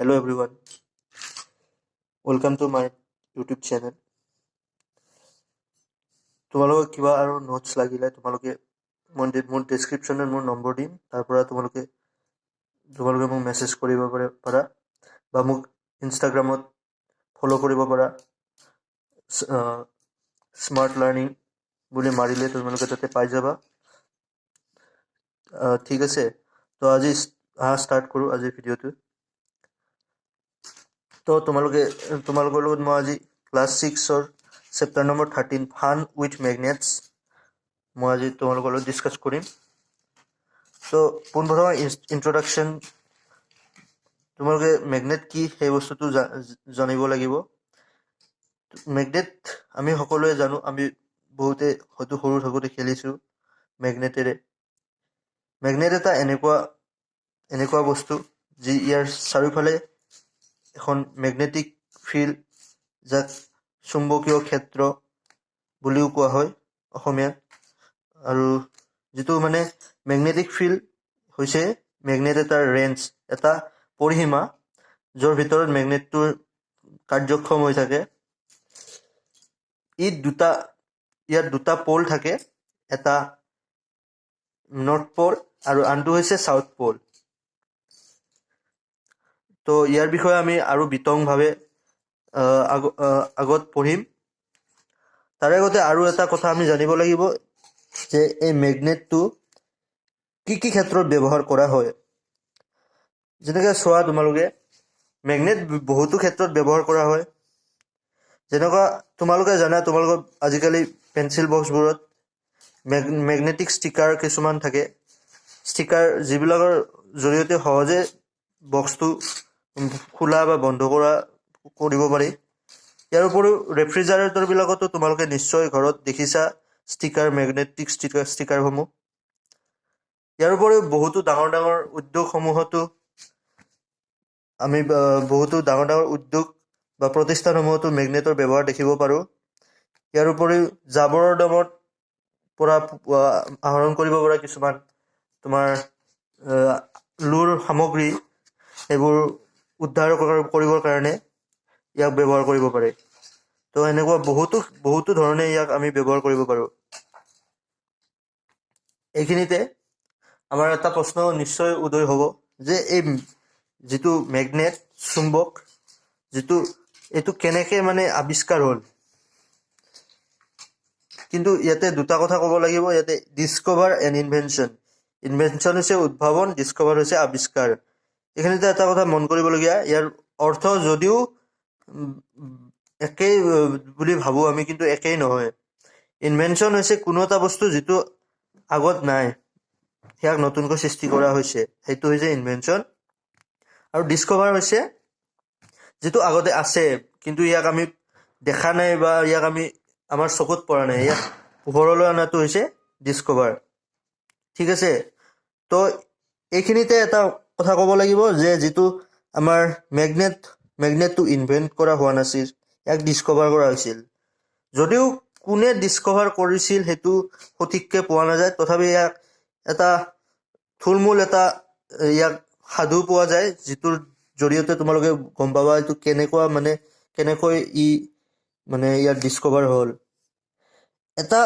Hello everyone, welcome to my YouTube channel. তোমালোকক কিবা আৰু নোটছ লাগিলে তোমালোকে মোৰ ডেছক্ৰিপশ্যনত মোৰ নম্বৰ দিম, তাৰ পৰা তোমালোকে মোক মেছেজ কৰিব পাৰা বা মোক ইনষ্টাগ্ৰামত ফ'ল' কৰিব পাৰা। স্মাৰ্ট লাৰ্ণিং বুলি মাৰিলে তোমালোকে তাতে পাই যাবা। ঠিক আছে, তো আজি ষ্টাৰ্ট কৰোঁ আজিৰ ভিডিঅ'টো। তো তোমালোকৰ লগত মই আজি ক্লাছ 6ৰ chapter number 13 fun with magnets মই আজি তোমালোকৰ লগত ডিছকাছ কৰিম। তো পোনপ্ৰথমে ইন্ট্ৰডাকশ্যন, তোমালোকে মেগনেট কি সেই বস্তুটো জানিব লাগিব। মেগনেট আমি সকলোৱে জানো, আমি বহুতে হয়তো সৰু থাকোঁতে খেলিছোঁ মেগনেটেৰে। মেগনেট এটা এনেকুৱা বস্তু যি ইয়াৰ চাৰিওফালে এখন মেগনেটিক ফিল্ড, যাক চুম্বকীয় ক্ষেত্ৰ বুলিও কোৱা হয় অসমীয়াত। আৰু যিটো মানে মেগনেটিক ফিল্ড হৈছে মেগনেট এটাৰ ৰেঞ্জ, এটা পৰিসীমা য'ৰ ভিতৰত মেগনেটটোৰ কাৰ্যক্ষম হৈ থাকে। ইয়াত দুটা প'ল থাকে, এটা নৰ্থ প'ল আৰু আনটো হৈছে চাউথ প'ল। তো ইয়াৰ বিষয়ে আমি আৰু বিতংভাৱে আগত পঢ়িম। তাৰে আগতে আৰু এটা কথা আমি জানিব লাগিব যে এই মেগনেটটো কি ক্ষেত্ৰত ব্যৱহাৰ কৰা হয়। যেনেকৈ চোৱা, তোমালোকে মেগনেট বহুতো ক্ষেত্ৰত ব্যৱহাৰ কৰা হয়। যেনেকুৱা তোমালোকে জানা, তোমালোকৰ আজিকালি পেঞ্চিল বক্সবোৰত মেগনেটিক ষ্টিকাৰ কিছুমান থাকে, ষ্টিকাৰ যিবিলাকৰ জৰিয়তে সহজে বক্সটো খোলা বা বন্ধ কৰিব পাৰি। ইয়াৰ উপৰিও ৰেফ্ৰিজাৰেটৰবিলাকতো তোমালোকে নিশ্চয় ঘৰত দেখিছা মেগনেটিক ষ্টিকাৰসমূহ। ইয়াৰ উপৰিও বহুতো ডাঙৰ ডাঙৰ উদ্যোগসমূহতো আমি বহুতো ডাঙৰ ডাঙৰ উদ্যোগ বা প্ৰতিষ্ঠানসমূহতো মেগনেটৰ ব্যৱহাৰ দেখিব পাৰোঁ। ইয়াৰ উপৰিও জাবৰৰ দমত পৰা আহৰণ কৰিব পৰা কিছুমান তোমাৰ লোৰ সামগ্ৰী, এইবোৰ উদ্ধাৰ কৰিবৰ কাৰণে ইয়াক ব্যৱহাৰ কৰিব পাৰে। তো এনেকুৱা বহুতো ধৰণে ইয়াক আমি ব্যৱহাৰ কৰিব পাৰোঁ। এইখিনিতে আমাৰ এটা প্ৰশ্ন নিশ্চয় উদয় হ'ব যে এই যিটো মেগনেট চুম্বক এইটো কেনেকৈ মানে আৱিষ্কাৰ হ'ল। কিন্তু ইয়াতে দুটা কথা ক'ব লাগিব। ইয়াতে ডিছকভাৰ এণ্ড ইনভেনশ্যন হৈছে উদ্ভাৱন, ডিছকভাৰ হৈছে আৱিষ্কাৰ। এইখিনিতে এটা কথা মন কৰিবলগীয়া, ইয়াৰ অৰ্থ যদিও একেই বুলি ভাবোঁ আমি, কিন্তু একেই নহয়। ইনভেনশ্যন হৈছে কোনো এটা বস্তু যিটো আগত নাই, ইয়াক নতুনকৈ সৃষ্টি কৰা হৈছে, সেইটো হৈছে ইনভেনশ্যন। আৰু ডিছকভাৰ হৈছে যিটো আগতে আছে কিন্তু ইয়াক আমি দেখা নাই বা ইয়াক আমাৰ চকুত পৰা নাই, ইয়াক পোহৰলৈ অনাটো হৈছে ডিছকভাৰ। ঠিক আছে, তো এইখিনিতে এটা কথা ক'ব লাগিব যে যিটো আমাৰ মেগনেটটো ইনভেণ্ট কৰা হোৱা নাছিল, ইয়াক ডিছকভাৰ কৰা হৈছিল। যদিও কোনে ডিছকভাৰ কৰিছিল সেইটো সঠিককৈ পোৱা নাযায়, তথাপি ইয়াক এটা থুলমূল ইয়াক সাধু পোৱা যায়, যিটোৰ জৰিয়তে তোমালোকে গম পাবা এইটো কেনেকৈ ইয়াৰ ডিছকভাৰ হ'ল। এটা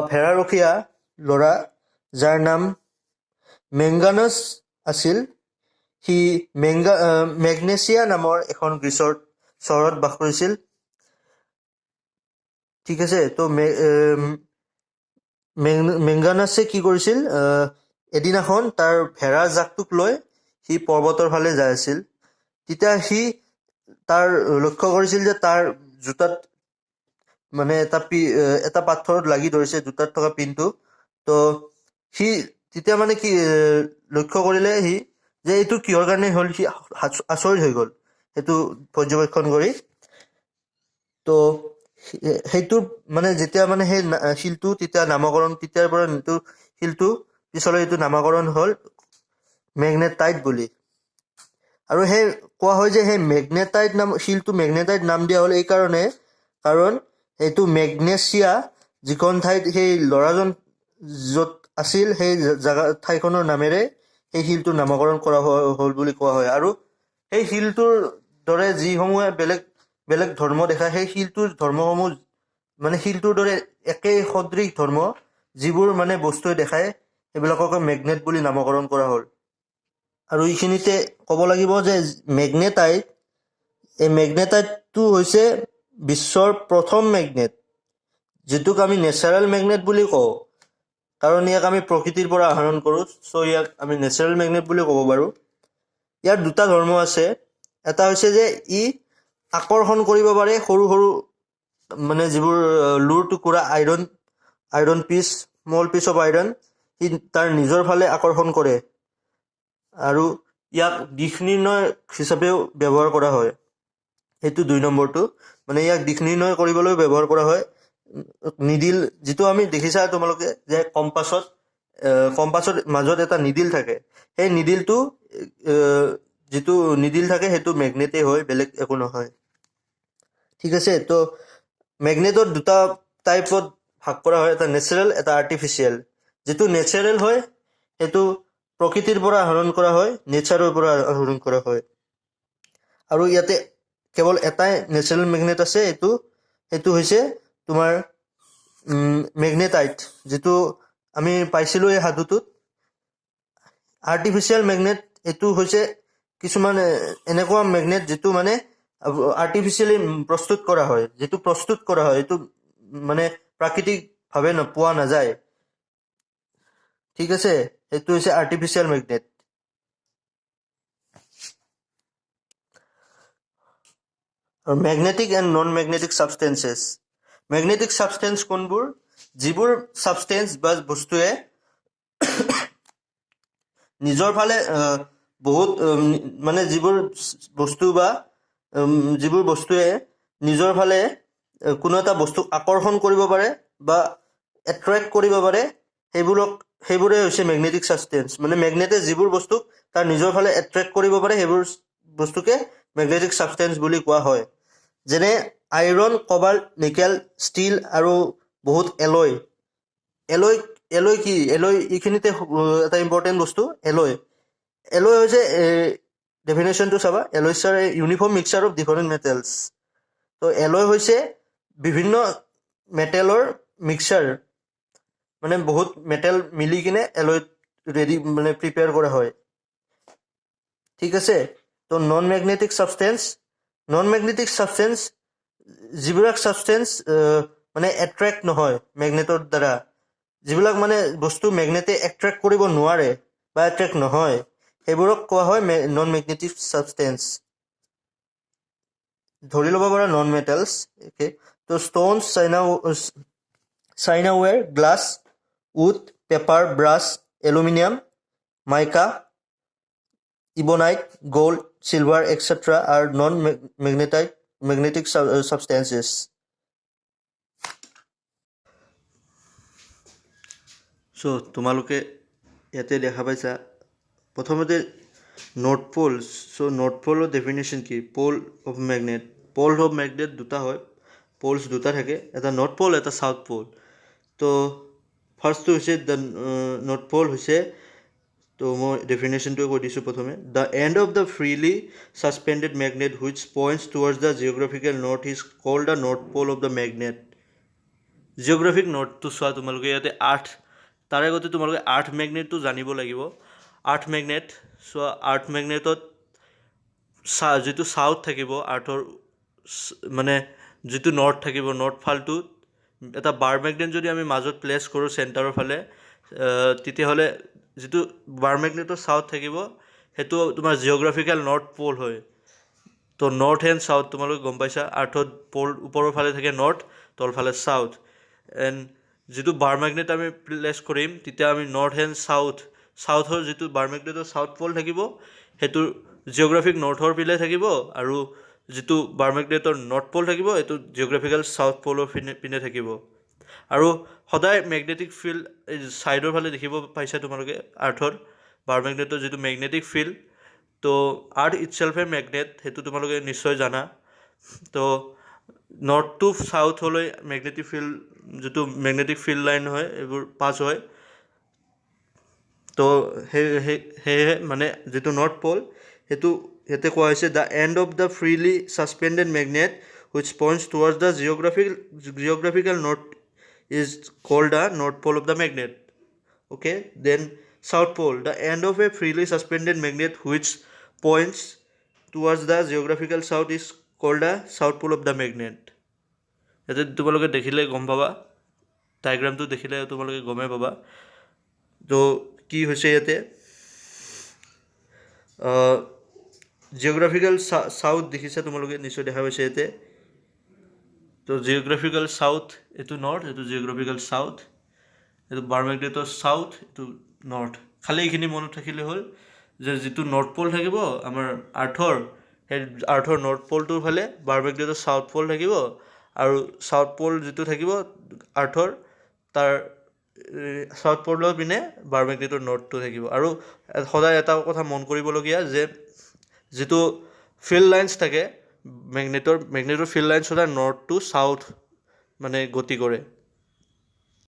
ভেড়াৰখীয়া ল'ৰা যাৰ নাম মেংগানাছ আছিল, সি মেগনেছিয়া নামৰ এখন গ্ৰীচৰ চহৰত বাস কৰিছিল। ঠিক আছে, তো মেংগানাছে কি কৰিছিল, এদিনাখন তাৰ ভেড়া জাকটোক লৈ সি পৰ্বতৰ ফালে যাই আছিল। তেতিয়া সি তাৰ লক্ষ্য কৰিছিল যে তাৰ জোতাত মানে এটা পাথৰত লাগি ধৰিছে, জোতাত থকা পিনটো। তো সি তেতিয়া মানে কি লক্ষ্য কৰিলে সি যে এইটো কিহৰ কাৰণে হ'ল, সি আচৰিত হৈ গ'ল সেইটো পৰ্যবেক্ষণ কৰি। তো সেইটোৰ মানে যেতিয়া মানে সেই শিলটো তেতিয়াৰ পৰা শিলটো পিছলৈ এইটো নামাকৰণ হ'ল মেগনেটাইট বুলি। আৰু সেই কোৱা হয় যে সেই শিলটো মেগনেটাইট নাম দিয়া হ'ল এই কাৰণে, কাৰণ এইটো মেগনেছিয়া যিখন ঠাইত সেই ল'ৰাজন য'ত আছিল সেই ঠাইখনৰ নামেৰে সেই শিলটোৰ নামকৰণ কৰা হ'ল বুলি কোৱা হয়। আৰু সেই শিলটোৰ দৰে যিসমূহে বেলেগ বেলেগ ধৰ্ম দেখায়, সেই শিলটোৰ ধৰ্মসমূহ মানে শিলটোৰ দৰে একেই সদৃশ ধৰ্ম যিবোৰ মানে বস্তুৱে দেখায় সেইবিলাককে মেগনেট বুলি নামকৰণ কৰা হ'ল। আৰু এইখিনিতে ক'ব লাগিব যে মেগনেটাইট, এই মেগনেটাইটটো হৈছে বিশ্বৰ প্ৰথম মেগনেট, যিটোক আমি নেচাৰেল মেগনেট বুলি কওঁ, কাৰণ ইয়াক আমি প্ৰকৃতিৰ পৰা আহৰণ কৰোঁ, চ' ইয়াক আমি নেচাৰেল মেগনেট বুলি ক'ব পাৰোঁ। ইয়াৰ দুটা ধৰ্ম আছে। এটা হৈছে যে ই আকৰ্ষণ কৰিব পাৰে সৰু সৰু মানে যিবোৰ লুৰ টুকুৰা iron piece, small piece of iron, সি তাৰ নিজৰ ফালে আকৰ্ষণ কৰে। আৰু ইয়াক দিশ নিৰ্ণয় হিচাপেও ব্যৱহাৰ কৰা হয়। সেইটো 2 নম্বৰটো, মানে ইয়াক দিশ নিৰ্ণয় কৰিবলৈ ব্যৱহাৰ কৰা হয়। নিডিল, যিটো আমি দেখিছা তোমালোকে যে কম্পাছত মাজত এটা নিডিল থাকে, সেই নিডিলটো যিটো নিডিল থাকে সেইটো মেগনেটেই হয়, বেলেগ একো নহয়। ঠিক আছে, তো মেগনেটত দুটা টাইপত ভাগ কৰা হয়, এটা নেচাৰেল, এটা আৰ্টিফিচিয়েল। যিটো নেচাৰেল হয় সেইটো প্ৰকৃতিৰ পৰা আহৰণ কৰা হয়, নেচাৰৰ পৰা আহৰণ কৰা হয়। আৰু ইয়াতে কেৱল এটাই নেচাৰেল মেগনেট আছে, সেইটো হৈছে তোমাৰ মেগনেটাইট, যিটো আমি পাইছিলোঁ এই সাধুটোত। আৰ্টিফিচিয়েল মেগনেট এইটো হৈছে কিছুমান এনেকুৱা মেগনেট যিটো মানে আৰ্টিফিচিয়েলি প্ৰস্তুত কৰা হয়, এইটো মানে প্ৰাকৃতিকভাৱে পোৱা নাযায়। ঠিক আছে, সেইটো হৈছে আৰ্টিফিচিয়েল মেগনেট। আৰু magnetic and non magnetic substances. Magnetic substance কোনবোৰ? যিবোৰ ছাবষ্টেঞ্চ বা বস্তুৱে নিজৰ ফালে বহুত মানে যিবোৰ বস্তুৱে নিজৰ ফালে কোনো এটা বস্তুক আকৰ্ষণ কৰিব পাৰে বা এট্ৰেক্ট কৰিব পাৰে, সেইবোৰে হৈছে মেগনেটিক ছাবষ্টেঞ্চ। মানে মেগনেটে যিবোৰ বস্তুক তাৰ নিজৰ ফালে এট্ৰেক্ট কৰিব পাৰে সেইবোৰ বস্তুকে মেগনেটিক ছাবষ্টেঞ্চ বুলি কোৱা হয়। যেনে আইৰণ, কবাল্ট, নিকেল, ষ্টীল আৰু বহুত এলয় কি? এলয় এইখিনিতে এটা ইম্পৰ্টেণ্ট বস্তু, এলয় হৈছে ডেফিনেশ্যনটো চাবা। Alloy sir uniform mixer of different metals. তো এলয় হৈছে বিভিন্ন মেটেলৰ মিক্সাৰ, মানে বহুত মেটেল মিলি কিনে এলয় মানে প্ৰিপেয়াৰ কৰা হয়। ঠিক আছে, তো নন মেগনেটিক ছাবষ্টেঞ্চ যিবিলাক ছাবষ্টেঞ্চ মানে এট্ৰেক্ট নহয় মেগনেটৰ দ্বাৰা, যিবিলাক মানে বস্তু মেগনেটে এট্ৰেক্ট কৰিব নোৱাৰে বা এট্ৰেক্ট নহয়, সেইবোৰক কোৱা হয় নন মেগনেটিক ছাবষ্টেঞ্চ। ধৰি ল'ব পৰা নন মেটেলছ, তো stones, chinaware, glass, wood, paper, brass, aluminium, mica, ebonite, gold, silver etcetera are non magnetic substances. So' তোমালোকে ইয়াতে দেখা পাইছা প্ৰথমতে নৰ্থ প'ল। চ' নৰ্থ প'লৰ ডেফিনেশ্যন কি? প'ল অফ মেগনেট দুটা হয়, প'লছ দুটা থাকে, এটা নৰ্থ প'ল, এটা ছাউথ প'ল। তো ফাৰ্ষ্টটো হৈছে নৰ্থ প'ল হৈছে, তো মই ডেফিনেশ্যনটো কৈ দিছোঁ প্ৰথমে। The end of the freely suspended magnet which points towards the geographical north is called the north pole of the magnet. Geographic নৰ্থটো চোৱা তোমালোকে, ইয়াতে তাৰে আগতে তোমালোকে আৰ্থ মেগনেটটো জানিব লাগিব। আৰ্থ মেগনেট চোৱা, আৰ্থ মেগনেটত যিটো ছাউথ থাকিব আৰ্থৰ, মানে যিটো নৰ্থ থাকিব, নৰ্থ ফালটোত এটা বাৰ মেগনেট যদি আমি মাজত প্লেচ কৰোঁ চেণ্টাৰৰ ফালে, তেতিয়াহ'লে যিটো বাৰ মেগনেটৰ ছাউথ থাকিব সেইটো তোমাৰ জিঅ'গ্ৰাফিকেল নৰ্থ প'ল হয়। তো নৰ্থ এণ্ড ছাউথ তোমালোকে গম পাইছা, আৰ্থত প'ল ওপৰৰ ফালে থাকে নৰ্থ, তলফালে ছাউথ। এণ্ড যিটো বাৰ মেগনেট আমি প্লেচ কৰিম তেতিয়া আমি নৰ্থ এণ্ড ছাউথৰ যিটো বাৰ মেগনেটৰ ছাউথ প'ল থাকিব সেইটো জিঅ'গ্ৰাফিক নৰ্থৰ পিনে থাকিব, আৰু যিটো বাৰ মেগনেটৰ নৰ্থ প'ল থাকিব সেইটো জিঅ'গ্ৰাফিকেল ছাউথ প'লৰ পিনে থাকিব। আৰু সদায় মেগনেটিক ফিল্ড এই ছাইডৰ ফালে দেখিব পাইছা তোমালোকে আৰ্থৰ বাৰ মেগনেটৰ যিটো মেগনেটিক ফিল্ড। তো আৰ্থ ইটছেল্ফে মেগনেট, সেইটো তোমালোকে নিশ্চয় জানা। তো নৰ্থ টু ছাউথলৈ মেগনেটিক ফিল্ড লাইন হয়, এইবোৰ পাছ হয়। তো সেয়েহে মানে যিটো নৰ্থ প'ল সেইটো ইয়াতে কোৱা হৈছে the end of the freely suspended magnet which points towards the geographical north is called the north pole of the magnet okay then south pole the end of a freely suspended magnet which points towards the geographical south is called the south pole of the magnet ইয়াতে তোমালোকে দেখিলে গম পাবা ডায়াগ্ৰামটো দেখিলে তোমালোকে গমে পাবা তো কি হৈছে ইয়াতে জিঅ'গ্ৰাফিকেল সাউথ দেখিছা তোমালোকে নিশ্চয় দেখা পাইছে ইয়াতে তো জিঅ'গ্ৰাফিকেল সাউথ এইটো নৰ্থ এইটো জিঅ'গ্ৰাফিকেল সাউথ এইটো বাৰ মেগনেটৰ সাউথ এইটো নৰ্থ খালি এইখিনি মনত থাকিলে হ'ল যে যিটো নৰ্থ প'ল থাকিব আমাৰ আৰ্থৰ সেই আৰ্থৰ নৰ্থ প'লটোৰ ফালে বাৰ মেগনেটৰ সাউথ প'ল থাকিব আৰু সাউথ প'ল যিটো থাকিব আৰ্থৰ তাৰ সাউথ প'লৰ পিনে বাৰ মেগনেটৰ নৰ্থটো থাকিব আৰু সদায় এটা কথা মন কৰিবলগীয়া যে যিটো ফিল্ড লাইন্স থাকে মেগনেটৰ ফিল্ড লাইন্স সদায় নৰ্থ টু সাউথ মানে গতি কৰে